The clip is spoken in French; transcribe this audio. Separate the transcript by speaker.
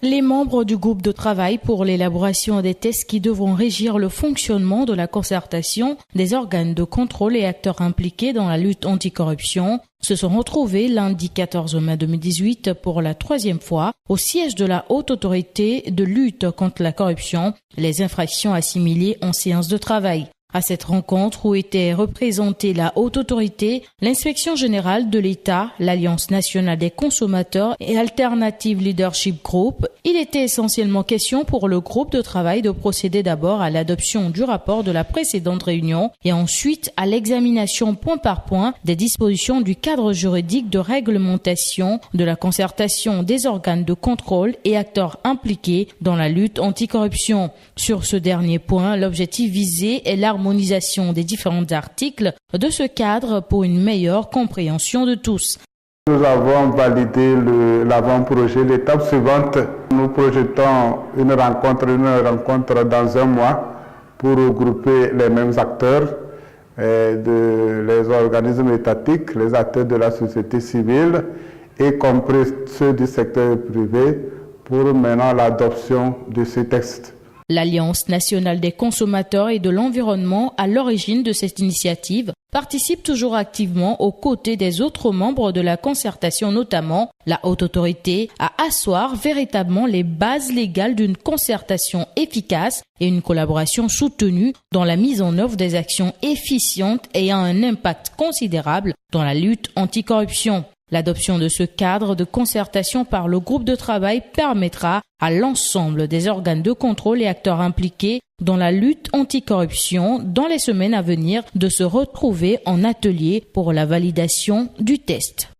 Speaker 1: Les membres du groupe de travail pour l'élaboration des tests qui devront régir le fonctionnement de la concertation des organes de contrôle et acteurs impliqués dans la lutte anticorruption se sont retrouvés lundi 14 mai 2018 pour la troisième fois au siège de la Haute Autorité de lutte contre la corruption, les infractions assimilées en séance de travail. À cette rencontre où étaient représentées la Haute Autorité, l'Inspection Générale de l'État, l'Alliance Nationale des Consommateurs et Alternative Leadership Group, il était essentiellement question pour le groupe de travail de procéder d'abord à l'adoption du rapport de la précédente réunion et ensuite à l'examination point par point des dispositions du cadre juridique de réglementation de la concertation des organes de contrôle et acteurs impliqués dans la lutte anticorruption. Sur ce dernier point, l'objectif visé est l'harmonisation des différents articles de ce cadre pour une meilleure compréhension de tous.
Speaker 2: Nous avons validé l'avant-projet. L'étape suivante, nous projetons une rencontre dans un mois pour regrouper les mêmes acteurs, les organismes étatiques, les acteurs de la société civile, y compris ceux du secteur privé, pour maintenant l'adoption de ce texte.
Speaker 1: L'Alliance nationale des consommateurs et de l'environnement, à l'origine de cette initiative, participe toujours activement aux côtés des autres membres de la concertation, notamment la Haute Autorité, à asseoir véritablement les bases légales d'une concertation efficace et une collaboration soutenue dans la mise en œuvre des actions efficientes ayant un impact considérable dans la lutte anticorruption. L'adoption de ce cadre de concertation par le groupe de travail permettra à l'ensemble des organes de contrôle et acteurs impliqués dans la lutte anticorruption dans les semaines à venir de se retrouver en atelier pour la validation du test.